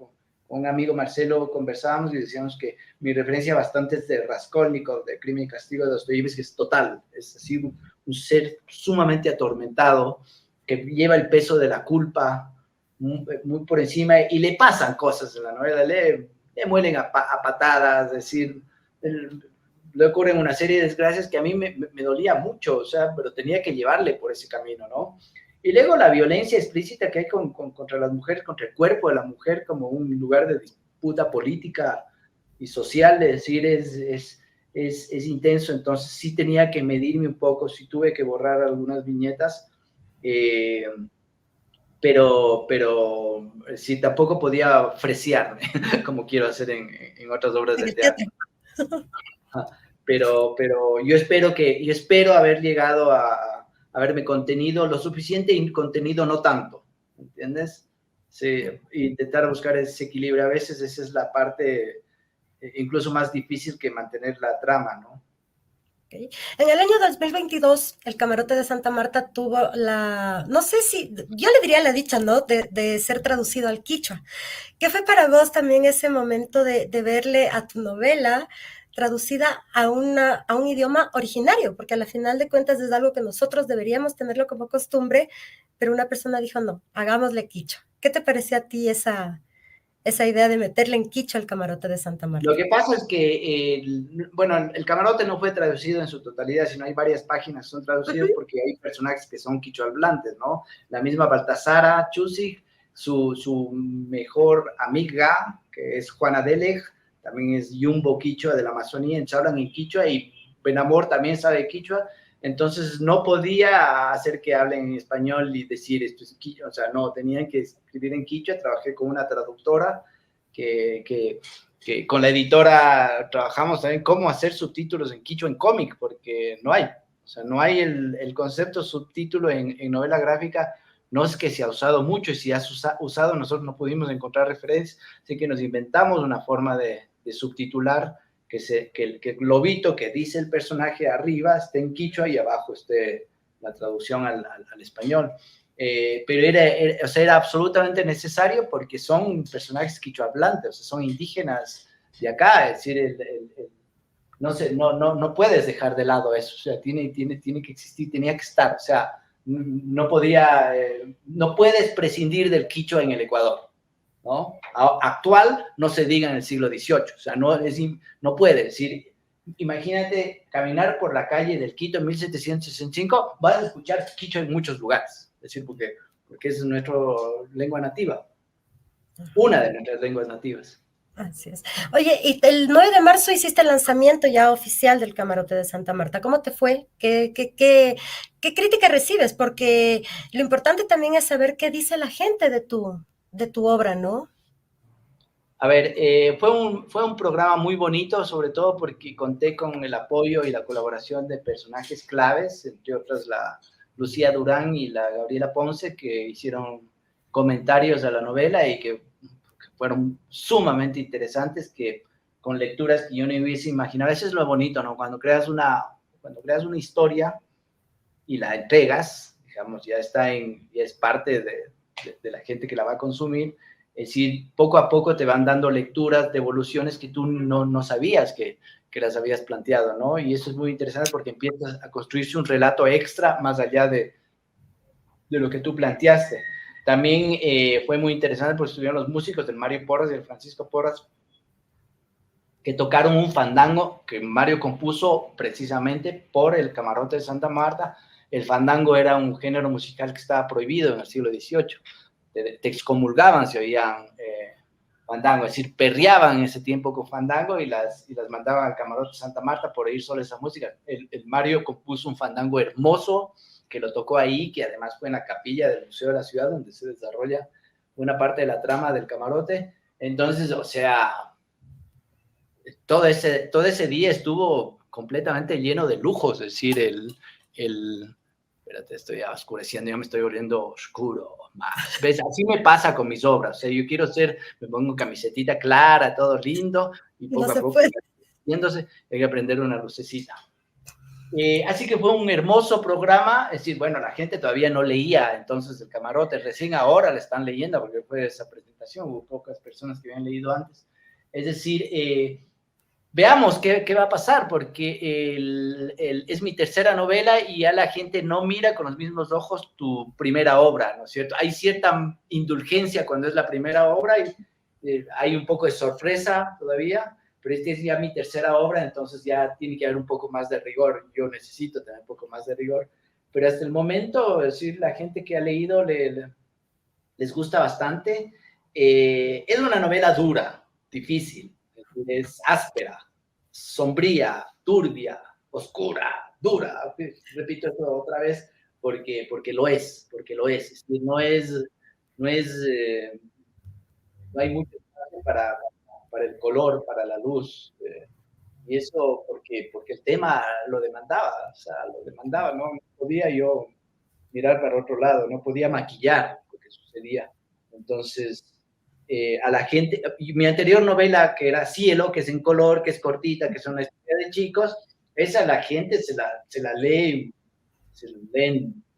un amigo Marcelo conversábamos y decíamos que mi referencia bastante es de Raskolnikov, de Crimen y Castigo de Dostoyevsky, que es total. Es así un ser sumamente atormentado que lleva el peso de la culpa muy por encima y le pasan cosas en la novela. Le muelen a patadas, es decir, le ocurren una serie de desgracias que a mí me dolía mucho, o sea, pero tenía que llevarle por ese camino, ¿no? Y luego la violencia explícita que hay contra las mujeres, contra el cuerpo de la mujer como un lugar de disputa política y social, es decir, es intenso. Entonces sí tenía que medirme un poco, sí tuve que borrar algunas viñetas, pero sí tampoco podía fresearme como quiero hacer en otras obras de teatro. Pero yo espero haber llegado a haberme contenido lo suficiente y contenido no tanto, ¿entiendes? Sí, intentar buscar ese equilibrio. A veces esa es la parte incluso más difícil que mantener la trama, ¿no? Okay. En el año 2022, el Camarote de Santa Marta tuvo no sé si, yo le diría la dicha, ¿no? De ser traducido al quichua. ¿Qué fue para vos también ese momento de verle a tu novela traducida a un idioma originario? Porque al final de cuentas es algo que nosotros deberíamos tenerlo como costumbre, pero una persona dijo, no, hagámosle quichua. ¿Qué te pareció a ti esa idea de meterle en quichua al Camarote de Santa Marta? Lo que pasa es que, el Camarote no fue traducido en su totalidad, sino hay varias páginas que son traducidas porque hay personajes que son quichuahablantes, ¿no? La misma Baltasara Chusig, su mejor amiga, que es Juana Deleg, también es Yumbo Quichua de la Amazonía, hablan en quichua, y Benamor también sabe quichua, entonces no podía hacer que hablen en español y decir esto es quichua, o sea, no, tenían que escribir en quichua. Trabajé con una traductora que con la editora trabajamos también cómo hacer subtítulos en quichua en cómic, porque no hay, o sea, no hay el concepto subtítulo en novela gráfica. No es que se ha usado mucho, y si has usado, nosotros no pudimos encontrar referencias, así que nos inventamos una forma de subtitular que el globito que dice el personaje arriba esté en quichua y abajo esté la traducción al español. Pero o sea, era absolutamente necesario porque son personajes quichua hablantes, o sea, son indígenas de acá, es decir, no puedes dejar de lado eso, o sea, tiene que existir, tenía que estar, o sea, no puedes prescindir del quichua en el Ecuador, ¿no? Actual no se diga en el siglo XVIII, o sea, no puede decir, imagínate caminar por la calle del Quito en 1765, vas a escuchar quichua en muchos lugares, es decir, porque es nuestra lengua nativa, una de nuestras lenguas nativas. Así es. Oye, y el 9 de marzo hiciste el lanzamiento ya oficial del Camarote de Santa Marta. ¿Cómo te fue? ¿Qué crítica recibes? Porque lo importante también es saber qué dice la gente de tu obra, ¿no? A ver, fue un programa muy bonito, sobre todo porque conté con el apoyo y la colaboración de personajes claves, entre otras la Lucía Durán y la Gabriela Ponce, que hicieron comentarios a la novela y que fueron sumamente interesantes, que con lecturas que yo no hubiese imaginado. Eso es lo bonito, ¿no? Cuando creas una historia y la entregas, digamos, ya es parte de la gente que la va a consumir. Es decir, poco a poco te van dando lecturas, devoluciones que tú no sabías que las habías planteado, ¿no? Y eso es muy interesante porque empiezas a construirse un relato extra más allá de lo que tú planteaste. También fue muy interesante porque estuvieron los músicos del Mario Porras y del Francisco Porras, que tocaron un fandango que Mario compuso precisamente por el Camarote de Santa Marta. El fandango era un género musical que estaba prohibido en el siglo XVIII. Te excomulgaban si oían fandango, es decir, perreaban en ese tiempo con fandango y las mandaban al Camarote de Santa Marta por oír solo esa música. El Mario compuso un fandango hermoso que lo tocó ahí, que además fue en la capilla del Museo de la Ciudad, donde se desarrolla una parte de la trama del Camarote. Entonces, o sea, todo ese día estuvo completamente lleno de lujos, es decir, espérate, estoy oscureciendo, ya me estoy volviendo oscuro más. ¿Ves? Así me pasa con mis obras, o sea, yo quiero me pongo camisetita clara, todo lindo, y poco a poco, viéndose, hay que prender una lucecita. Así que fue un hermoso programa, es decir, bueno, la gente todavía no leía entonces el Camarote, recién ahora le están leyendo, porque fue esa presentación, hubo pocas personas que habían leído antes. Es decir, veamos qué va a pasar, porque es mi tercera novela y ya la gente no mira con los mismos ojos tu primera obra, ¿no es cierto? Hay cierta indulgencia cuando es la primera obra y hay un poco de sorpresa todavía, pero esta es ya mi tercera obra, entonces ya tiene que haber un poco más de rigor. Yo necesito tener un poco más de rigor, pero hasta el momento, es decir, la gente que ha leído les gusta bastante. Es una novela dura, difícil, es áspera, sombría, turbia, oscura, dura. Repito esto otra vez porque lo es, es decir, no hay mucho espacio para el color, para la luz, y eso porque el tema lo demandaba, no podía yo mirar para otro lado, no podía maquillar lo que sucedía. Entonces, a la gente, mi anterior novela, que era Cielo, que es en color, que es cortita, que es una historia de chicos, esa la gente se la leen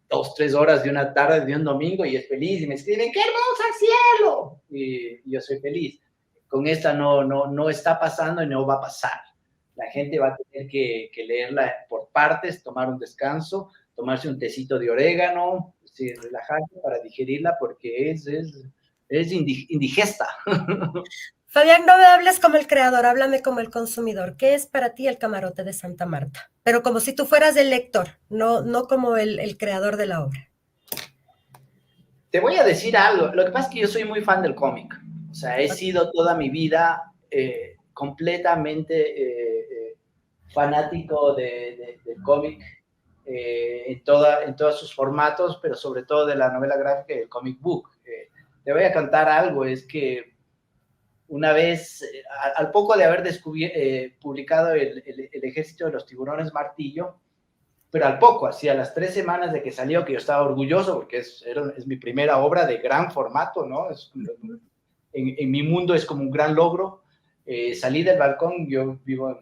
2-3 horas de una tarde de un domingo y es feliz y me escriben, ¡qué hermosa Cielo! Y yo soy feliz. Con esta no está pasando y no va a pasar. La gente va a tener que leerla por partes, tomar un descanso, tomarse un tecito de orégano, relajarse para digerirla porque es indigesta. Fabián, no me hables como el creador, háblame como el consumidor. ¿Qué es para ti el Camarote de Santa Marta? Pero como si tú fueras el lector, no como el creador de la obra. Te voy a decir algo. Lo que pasa es que yo soy muy fan del cómic. O sea, he sido toda mi vida completamente fanático del cómic en todos sus formatos, pero sobre todo de la novela gráfica y del comic book. Te voy a contar algo, es que una vez, al poco de haber publicado el Ejército de los Tiburones Martillo, pero al poco, así a las 3 semanas de que salió, que yo estaba orgulloso, porque es mi primera obra de gran formato, ¿no? En mi mundo es como un gran logro. salí del balcón, yo vivo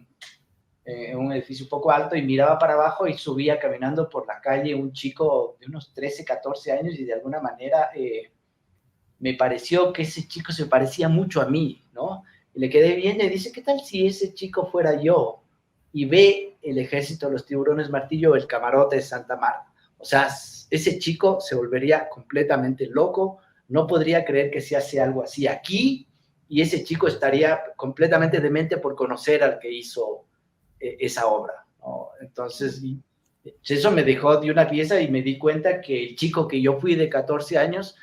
en un edificio un poco alto, y miraba para abajo y subía caminando por la calle un chico de unos 13, 14 años, y de alguna manera me pareció que ese chico se parecía mucho a mí, ¿no? Y le quedé viendo y dice, ¿qué tal si ese chico fuera yo? Y ve el Ejército de los Tiburones Martillo o el Camarote de Santa Marta. O sea, ese chico se volvería completamente loco, no podría creer que se hace algo así aquí, y ese chico estaría completamente demente por conocer al que hizo esa obra, ¿no? Entonces, eso me dejó de una pieza, y me di cuenta que el chico que yo fui de 14 años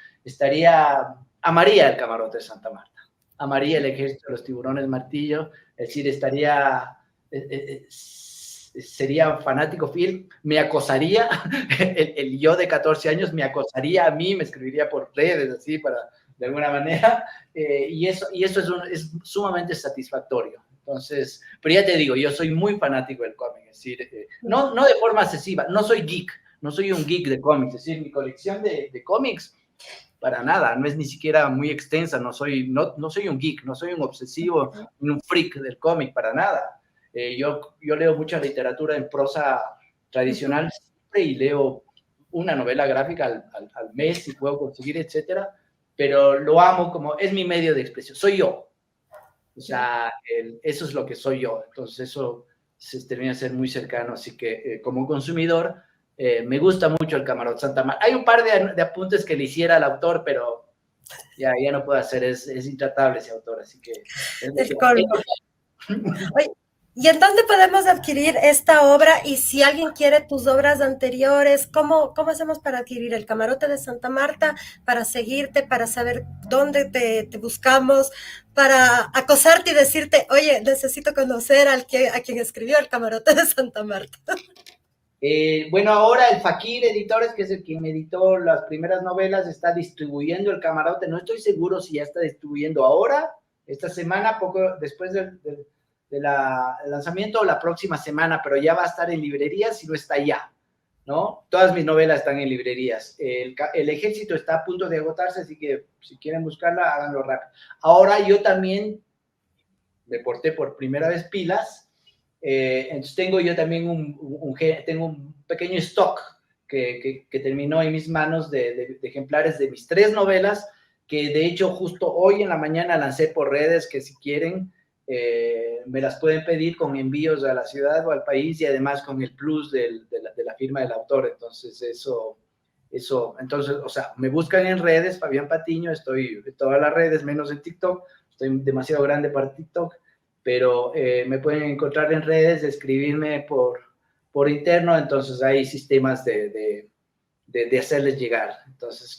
amaría el Camarote de Santa Marta, amaría el Ejército de los Tiburones Martillo, es decir, sería fanático fiel, me acosaría, el yo de 14 años me acosaría a mí, me escribiría por redes, así, de alguna manera, y eso es sumamente satisfactorio. Entonces, pero ya te digo, yo soy muy fanático del cómic, es decir, no de forma excesiva, no soy geek, no soy un geek de cómics, es decir, mi colección de cómics, para nada, no es ni siquiera muy extensa, no soy un geek, no soy un obsesivo, un freak del cómic, para nada. Yo leo mucha literatura en prosa tradicional siempre, y leo una novela gráfica al mes si puedo conseguir, etcétera, pero lo amo como es mi medio de expresión, soy yo. O sea, eso es lo que soy yo. Entonces eso se termina de ser muy cercano. Así que como consumidor, me gusta mucho el Camarote Santa Marta. Hay un par de apuntes que le hiciera al autor, pero ya no puedo hacer. Es intratable ese autor. Así que... El colmo. Oye, ¿y en dónde podemos adquirir esta obra? Y si alguien quiere tus obras anteriores, ¿cómo hacemos para adquirir el Camarote de Santa Marta, para seguirte, para saber dónde te buscamos, para acosarte y decirte, oye, necesito conocer a quien escribió el Camarote de Santa Marta? Bueno, ahora el Fakir Editores, que es el quien me editó las primeras novelas, está distribuyendo el Camarote. No estoy seguro si ya está distribuyendo ahora, esta semana, poco después del lanzamiento, o la próxima semana, pero ya va a estar en librerías, si no está ya, ¿no? Todas mis novelas están en librerías. El Ejército está a punto de agotarse, así que si quieren buscarla, háganlo rápido. Ahora yo también me porté por primera vez pilas, entonces tengo yo también tengo un pequeño stock que terminó en mis manos de ejemplares de mis 3 novelas, que de hecho justo hoy en la mañana lancé por redes, que si quieren me las pueden pedir con envíos a la ciudad o al país, y además con el plus de la firma del autor. Entonces entonces, o sea, me buscan en redes, Fabián Patiño, estoy en todas las redes menos en TikTok, estoy demasiado grande para TikTok, pero me pueden encontrar en redes, escribirme por interno. Entonces hay sistemas de hacerles llegar. Entonces,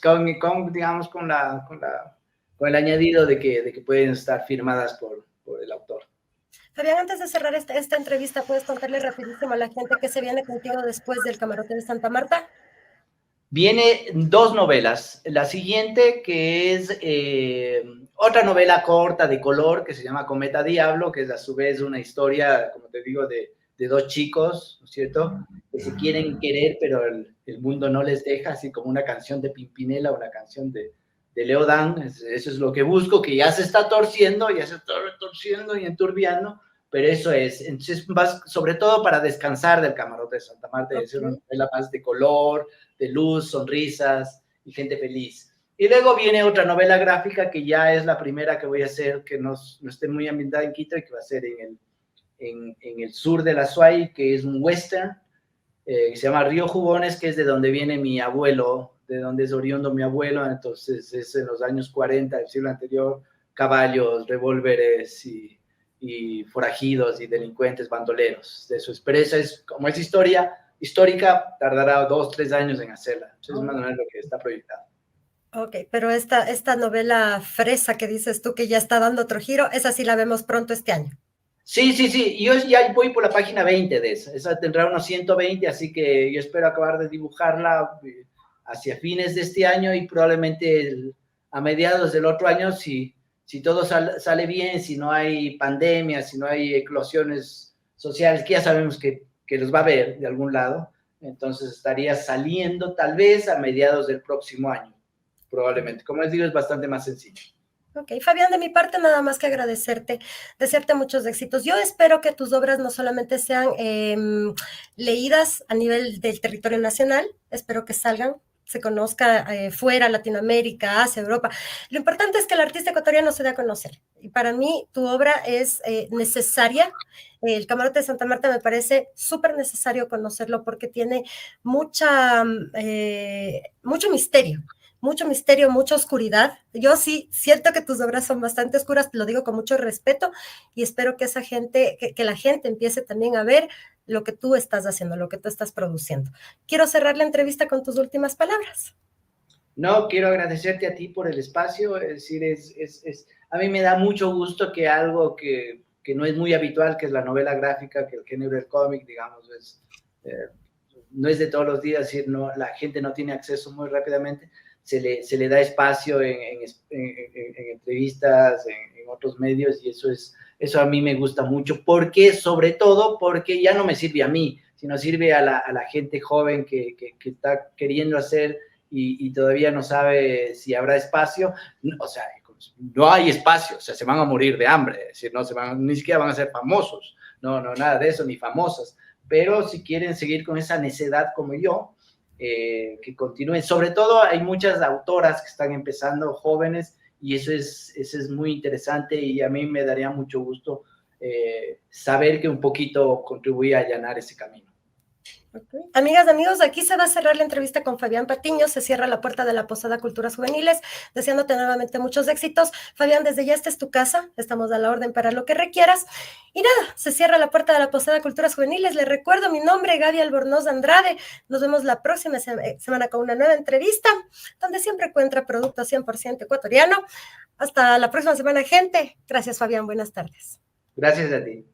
digamos, con el añadido de que pueden estar firmadas por el autor. Fabián, antes de cerrar esta entrevista, ¿puedes contarle rapidísimo a la gente qué se viene contigo después del Camarote de Santa Marta? Viene 2 novelas. La siguiente, que es otra novela corta de color, que se llama Cometa Diablo, que es a su vez una historia, como te digo, de 2 chicos, ¿no es cierto?, que se quieren querer, pero el mundo no les deja, así como una canción de Pimpinela, una canción de Leo Dan. Eso es lo que busco, que ya se está torciendo y enturbiando, pero eso es. Entonces, sobre todo para descansar del Camarote de Santa Marta, es una novela más de color, de luz, sonrisas y gente feliz. Y luego viene otra novela gráfica, que ya es la primera que voy a hacer, que no esté muy ambientada en Quito, y que va a ser en el sur de la Suay, que es un western, que se llama Río Jugones, que es de donde viene mi abuelo, de donde es oriundo mi abuelo. Entonces es en los años 40 del siglo anterior, caballos, revólveres y forajidos y delincuentes, bandoleros. De eso es, pero esa es, como es historia histórica, tardará 2, 3 años en hacerla. Eso es más o menos lo que está proyectado. Ok, pero esta novela fresa que dices tú, que ya está dando otro giro, esa sí la vemos pronto este año. Sí, yo ya voy por la página 20 de esa tendrá unos 120, así que yo espero acabar de dibujarla hacia fines de este año, y probablemente a mediados del otro año, si todo sale bien, si no hay pandemia, si no hay eclosiones sociales, que ya sabemos que los va a haber de algún lado, entonces estaría saliendo tal vez a mediados del próximo año, probablemente. Como les digo, es bastante más sencillo. Ok, Fabián, de mi parte nada más que agradecerte, desearte muchos éxitos. Yo espero que tus obras no solamente sean leídas a nivel del territorio nacional, espero que salgan, se conozca fuera, Latinoamérica, Asia, Europa. Lo importante es que el artista ecuatoriano se dé a conocer. Y para mí tu obra es necesaria. El Camarote de Santa Marta me parece súper necesario conocerlo porque tiene mucho misterio, mucha oscuridad. Yo sí siento que tus obras son bastante oscuras, lo digo con mucho respeto y espero que esa gente, que la gente empiece también a ver lo que tú estás haciendo, lo que tú estás produciendo. Quiero cerrar la entrevista con tus últimas palabras. No, quiero agradecerte a ti por el espacio, es decir, a mí me da mucho gusto que algo que no es muy habitual, que es la novela gráfica, que el género del cómic, digamos, no es de todos los días, es decir, no, la gente no tiene acceso muy rápidamente, se le da espacio en entrevistas, en otros medios, y eso a mí me gusta mucho, porque sobre todo porque ya no me sirve a mí, sino sirve a la gente joven que está queriendo hacer y todavía no sabe si habrá espacio, o sea, no hay espacio, o sea, se van a morir de hambre, es decir, ni siquiera van a ser famosos, no, nada de eso, ni famosas, pero si quieren seguir con esa necedad como yo, que continúen. Sobre todo hay muchas autoras que están empezando jóvenes y eso es muy interesante y a mí me daría mucho gusto saber que un poquito contribuí a allanar ese camino. Okay. Amigas, amigos, aquí se va a cerrar la entrevista con Fabián Patiño, se cierra la puerta de la Posada Culturas Juveniles, deseándote nuevamente muchos éxitos. Fabián, desde ya esta es tu casa, estamos a la orden para lo que requieras. Y nada, se cierra la puerta de la Posada Culturas Juveniles. Les recuerdo mi nombre, Gaby Albornoz Andrade. Nos vemos la próxima semana con una nueva entrevista, donde siempre encuentra producto 100% ecuatoriano. Hasta la próxima semana, gente. Gracias, Fabián. Buenas tardes. Gracias a ti.